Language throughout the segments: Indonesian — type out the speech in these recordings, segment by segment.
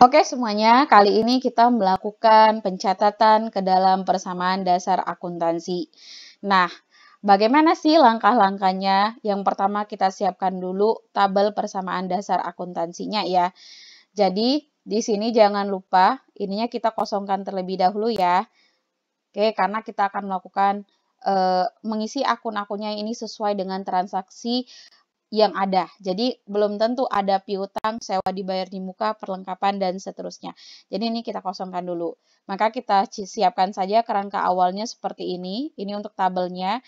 Oke semuanya, kali ini kita melakukan pencatatan ke dalam persamaan dasar akuntansi. Nah, bagaimana sih langkah-langkahnya? Yang pertama kita siapkan dulu tabel persamaan dasar akuntansinya ya. Jadi, di sini jangan lupa, ininya kita kosongkan terlebih dahulu ya. Oke, karena kita akan melakukan mengisi akun-akunnya ini sesuai dengan transaksi yang ada. Jadi belum tentu ada piutang, sewa dibayar di muka, perlengkapan, dan seterusnya. Jadi ini kita kosongkan dulu. Maka kita siapkan saja kerangka awalnya seperti ini. Ini untuk tabelnya.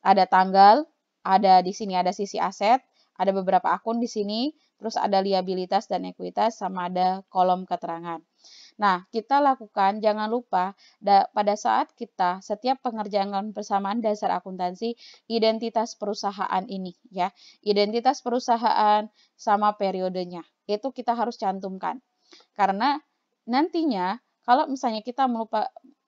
Ada tanggal, ada di sini ada sisi aset, ada beberapa akun di sini, terus ada liabilitas dan ekuitas, sama ada kolom keterangan. Nah, kita lakukan, jangan lupa, pada saat kita setiap pengerjaan persamaan dasar akuntansi, identitas perusahaan ini ya. Identitas perusahaan sama periodenya. Itu kita harus cantumkan. Karena nantinya kalau misalnya kita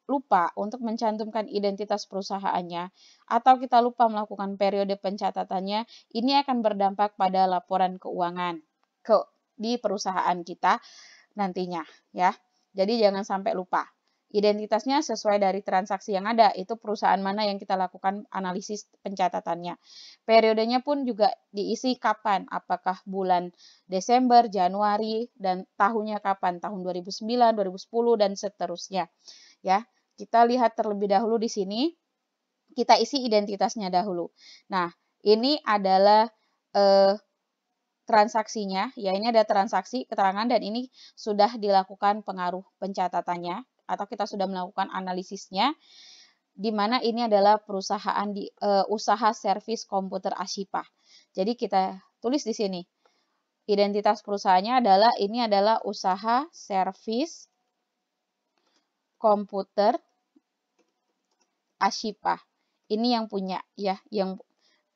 lupa untuk mencantumkan identitas perusahaannya atau kita lupa melakukan periode pencatatannya, ini akan berdampak pada laporan keuangan di perusahaan kita nantinya ya. Jadi jangan sampai lupa. Identitasnya sesuai dari transaksi yang ada, itu perusahaan mana yang kita lakukan analisis pencatatannya. Periodenya pun juga diisi kapan, apakah bulan Desember, Januari, dan tahunnya kapan, tahun 2009, 2010, dan seterusnya. Ya, kita lihat terlebih dahulu di sini, kita isi identitasnya dahulu. Nah, ini adalah transaksinya, ya ini ada transaksi, keterangan, dan ini sudah dilakukan pengaruh pencatatannya, atau kita sudah melakukan analisisnya, di mana ini adalah perusahaan usaha servis komputer Ashipa. Jadi kita tulis di sini, identitas perusahaannya adalah, ini adalah usaha servis komputer Ashipa. Ini yang punya, ya, yang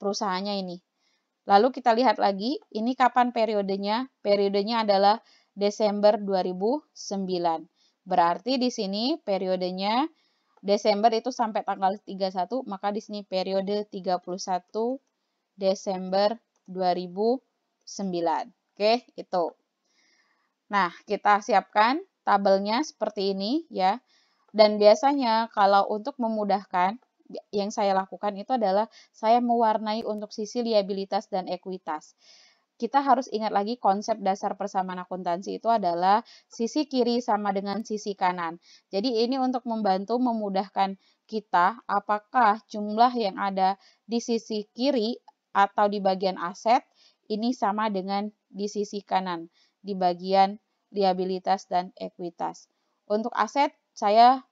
perusahaannya ini. Lalu kita lihat lagi, ini kapan periodenya? Periodenya adalah Desember 2009. Berarti di sini periodenya Desember itu sampai tanggal 31, maka di sini periode 31 Desember 2009. Oke, itu. Nah, kita siapkan tabelnya seperti ini ya. Dan biasanya kalau untuk memudahkan, yang saya lakukan itu adalah saya mewarnai untuk sisi liabilitas dan ekuitas. Kita harus ingat lagi konsep dasar persamaan akuntansi itu adalah sisi kiri sama dengan sisi kanan. Jadi ini untuk membantu memudahkan kita apakah jumlah yang ada di sisi kiri atau di bagian aset ini sama dengan di sisi kanan, di bagian liabilitas dan ekuitas. Untuk aset saya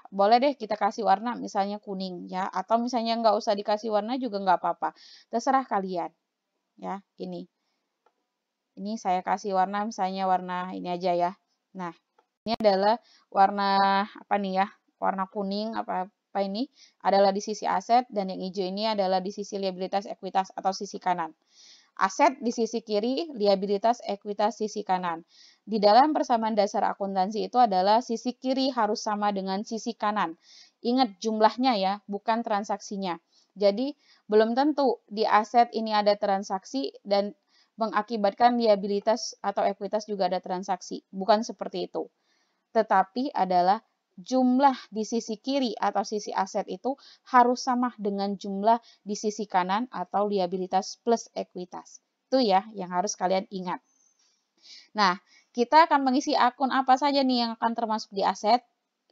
boleh deh kita kasih warna misalnya kuning ya, atau misalnya nggak usah dikasih warna juga nggak apa-apa, terserah kalian ya. Ini saya kasih warna misalnya warna ini aja ya. Nah, ini adalah warna apa nih ya, warna kuning apa ini adalah di sisi aset, dan yang hijau ini adalah di sisi liabilitas ekuitas atau sisi kanan. Aset di sisi kiri, liabilitas ekuitas sisi kanan. Di dalam persamaan dasar akuntansi itu adalah sisi kiri harus sama dengan sisi kanan. Ingat jumlahnya ya, bukan transaksinya. Jadi belum tentu di aset ini ada transaksi dan mengakibatkan liabilitas atau ekuitas juga ada transaksi. Bukan seperti itu. Tetapi adalah jumlah di sisi kiri atau sisi aset itu harus sama dengan jumlah di sisi kanan atau liabilitas plus ekuitas. Itu ya yang harus kalian ingat. Nah, kita akan mengisi akun apa saja nih yang akan termasuk di aset,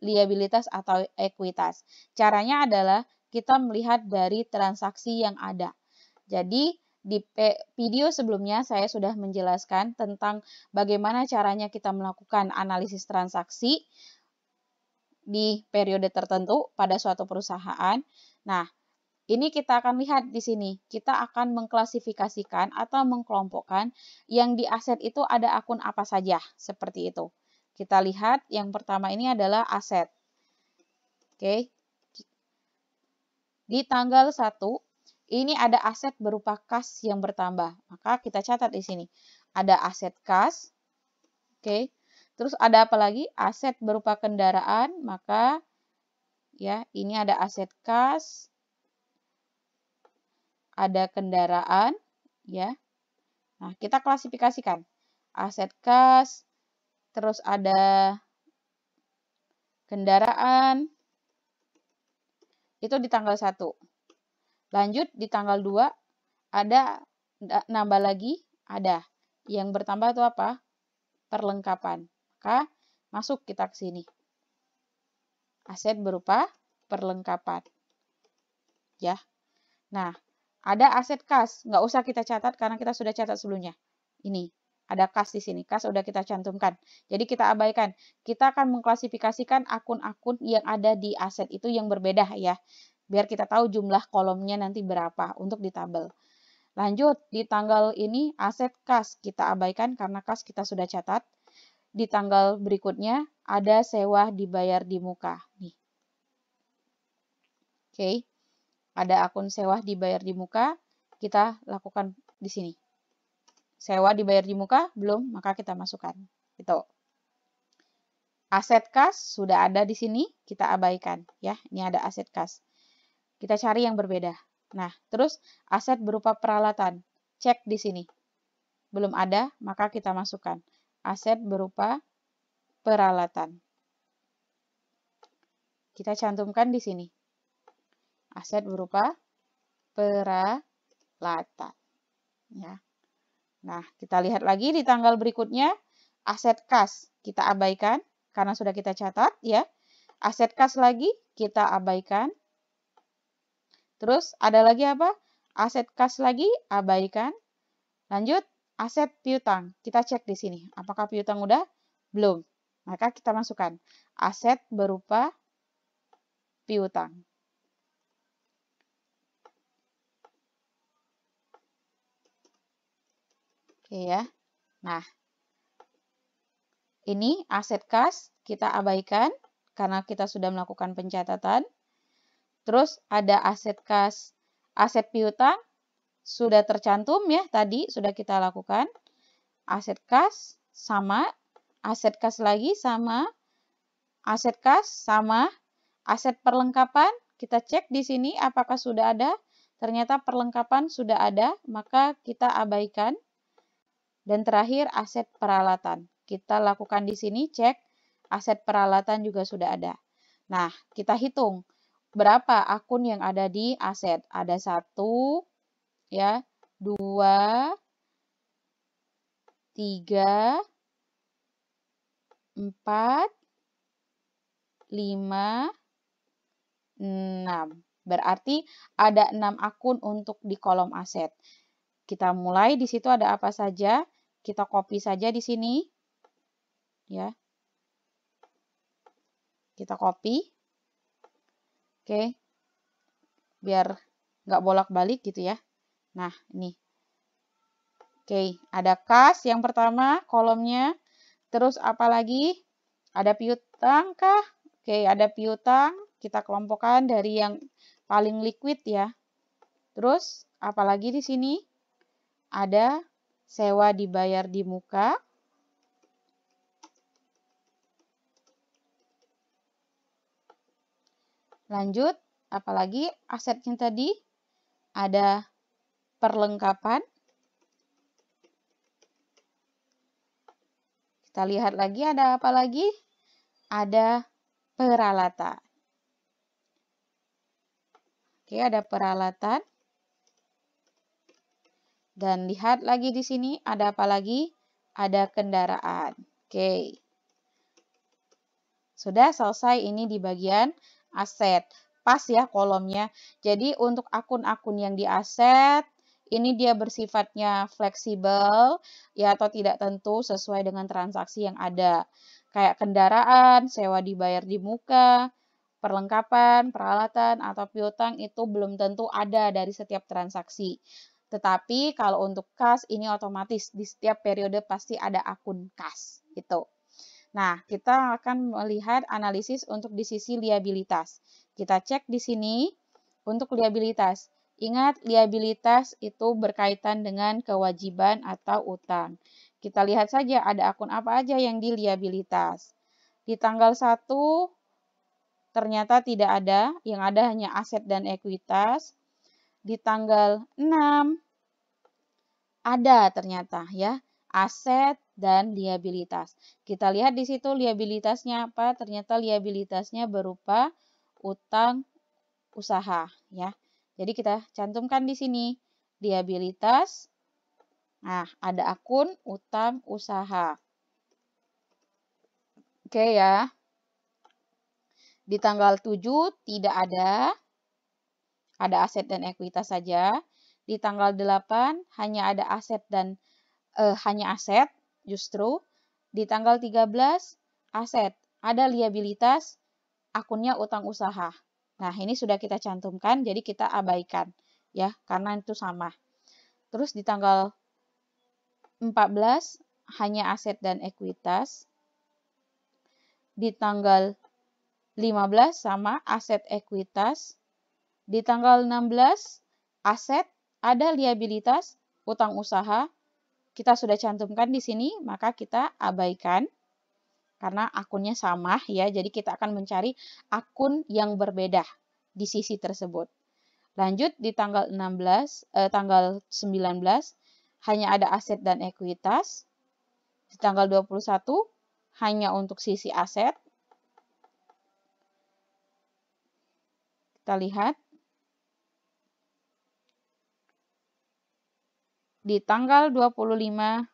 liabilitas, atau ekuitas. Caranya adalah kita melihat dari transaksi yang ada. Jadi, di video sebelumnya saya sudah menjelaskan tentang bagaimana caranya kita melakukan analisis transaksi di periode tertentu pada suatu perusahaan. Nah, ini kita akan lihat di sini. Kita akan mengklasifikasikan atau mengkelompokkan yang di aset itu ada akun apa saja, seperti itu. Kita lihat yang pertama ini adalah aset. Oke. Di tanggal 1, ini ada aset berupa kas yang bertambah. Maka kita catat di sini. Ada aset kas. Oke. Terus ada apa lagi? Aset berupa kendaraan, maka ya, ini ada aset kas, ada kendaraan, ya. Nah, kita klasifikasikan. aset kas, terus ada kendaraan, itu di tanggal 1. Lanjut di tanggal 2, ada nambah lagi, ada. Yang bertambah itu apa? Perlengkapan. Maka masuk kita ke sini. Aset berupa perlengkapan. Ya. Nah, ada aset kas. Nggak usah kita catat karena kita sudah catat sebelumnya. Ini. Ada kas di sini. Kas sudah kita cantumkan. Jadi kita abaikan. Kita akan mengklasifikasikan akun-akun yang ada di aset itu yang berbeda ya. Biar kita tahu jumlah kolomnya nanti berapa untuk di tabel. Lanjut, di tanggal ini aset kas kita abaikan karena kas kita sudah catat. Di tanggal berikutnya ada sewa dibayar di muka. Nih. Oke. Ada akun sewa dibayar di muka, kita lakukan di sini. Sewa dibayar di muka, belum, maka kita masukkan. Itu. Aset kas sudah ada di sini, kita abaikan. Ya, ini ada aset kas. Kita cari yang berbeda. Nah, terus aset berupa peralatan. Cek di sini. Belum ada, maka kita masukkan. Aset berupa peralatan. Kita cantumkan di sini. Aset berupa peralatan. Ya. Nah, kita lihat lagi di tanggal berikutnya. Aset kas kita abaikan karena sudah kita catat. Ya. Aset kas lagi kita abaikan. Terus ada lagi apa? Aset kas lagi, abaikan. Lanjut, aset piutang. Kita cek di sini. Apakah piutang udah? Belum. Maka kita masukkan. Aset berupa piutang. Oke ya. Nah, ini aset kas kita abaikan karena kita sudah melakukan pencatatan. Terus ada aset kas, aset piutang sudah tercantum ya tadi sudah kita lakukan. Aset kas sama, aset kas lagi sama, aset kas sama, aset perlengkapan kita cek di sini apakah sudah ada. Ternyata perlengkapan sudah ada, maka kita abaikan. Dan terakhir aset peralatan. Kita lakukan di sini cek aset peralatan juga sudah ada. Nah, kita hitung. Berapa akun yang ada di aset? Ada 1, ya, 2, 3, 4, 5, 6. Berarti ada 6 akun untuk di kolom aset. Kita mulai di situ ada apa saja? Kita copy saja di sini. Ya. Kita copy. Oke, biar nggak bolak-balik gitu ya. Nah, ini. Oke, ada kas yang pertama, kolomnya. Terus apa lagi? Ada piutang kah? Oke, ada piutang. Kita kelompokkan dari yang paling liquid ya. Terus, apa lagi di sini? Ada sewa dibayar di muka. Lanjut, apalagi asetnya tadi ada perlengkapan. Kita lihat lagi ada apa lagi? Ada peralatan. Oke, ada peralatan. Dan lihat lagi di sini ada apa lagi? Ada kendaraan. Oke. Sudah selesai ini di bagian aset. Pas ya kolomnya. Jadi untuk akun-akun yang di aset, ini dia bersifatnya fleksibel ya atau tidak tentu sesuai dengan transaksi yang ada. Kayak kendaraan, sewa dibayar di muka, perlengkapan, peralatan, atau piutang itu belum tentu ada dari setiap transaksi. Tetapi kalau untuk kas ini otomatis di setiap periode pasti ada akun kas gitu. Nah, kita akan melihat analisis untuk di sisi liabilitas. Kita cek di sini untuk liabilitas. Ingat, liabilitas itu berkaitan dengan kewajiban atau utang. Kita lihat saja ada akun apa aja yang di liabilitas. Di tanggal 1 ternyata tidak ada, yang ada hanya aset dan ekuitas. Di tanggal 6 ada ternyata ya. aset, dan liabilitas. Kita lihat di situ liabilitasnya apa? Ternyata liabilitasnya berupa utang usaha ya. Jadi kita cantumkan di sini liabilitas. Nah, ada akun utang usaha. Oke ya. Di tanggal 7 tidak ada aset dan ekuitas saja. Di tanggal 8 hanya ada aset dan hanya aset justru. Di tanggal 13 aset, ada liabilitas, akunnya utang usaha. Nah, ini sudah kita cantumkan, jadi kita abaikan ya, karena itu sama. Terus di tanggal 14 hanya aset dan ekuitas. Di tanggal 15 sama aset ekuitas. Di tanggal 16 aset, ada liabilitas, utang usaha. Kita sudah cantumkan di sini, maka kita abaikan karena akunnya sama ya. Jadi kita akan mencari akun yang berbeda di sisi tersebut. Lanjut di tanggal 19 hanya ada aset dan ekuitas. Di tanggal 21 hanya untuk sisi aset. Kita lihat. Di tanggal 25,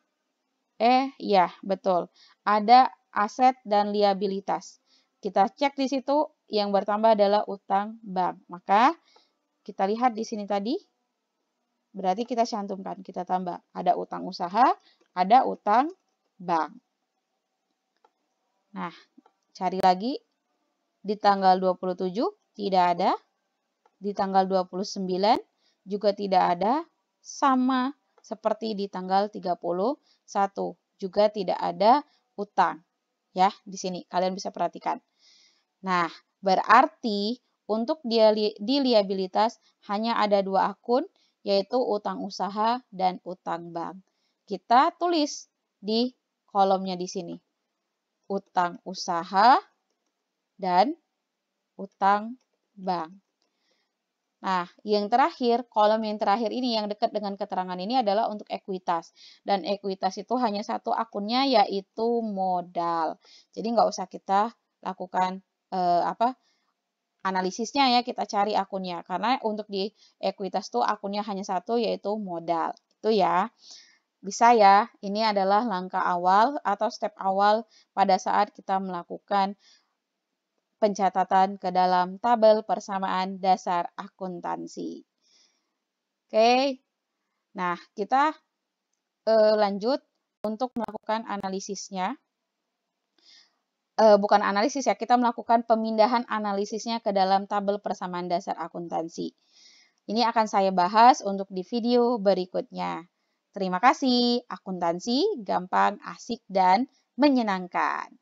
ya betul, ada aset dan liabilitas. Kita cek di situ, yang bertambah adalah utang bank. Maka kita lihat di sini tadi, berarti kita cantumkan, kita tambah. Ada utang usaha, ada utang bank. Nah, cari lagi. Di tanggal 27 tidak ada. Di tanggal 29 juga tidak ada. Sama seperti di tanggal 31 juga tidak ada utang. Ya, di sini kalian bisa perhatikan. Nah, berarti untuk di liabilitas hanya ada 2 akun, yaitu utang usaha dan utang bank. Kita tulis di kolomnya di sini. Utang usaha dan utang bank. Nah, yang terakhir, kolom yang terakhir ini yang dekat dengan keterangan ini adalah untuk ekuitas. Dan ekuitas itu hanya satu akunnya, yaitu modal. Jadi nggak usah kita lakukan analisisnya ya, kita cari akunnya. Karena untuk di ekuitas tuh akunnya hanya satu, yaitu modal. Itu ya. Bisa ya, ini adalah langkah awal atau step awal pada saat kita melakukan pencatatan ke dalam tabel persamaan dasar akuntansi. Oke, nah kita lanjut untuk melakukan analisisnya. Bukan analisis ya, kita melakukan pemindahan analisisnya ke dalam tabel persamaan dasar akuntansi. Ini akan saya bahas untuk di video berikutnya. Terima kasih, akuntansi gampang, asik, dan menyenangkan.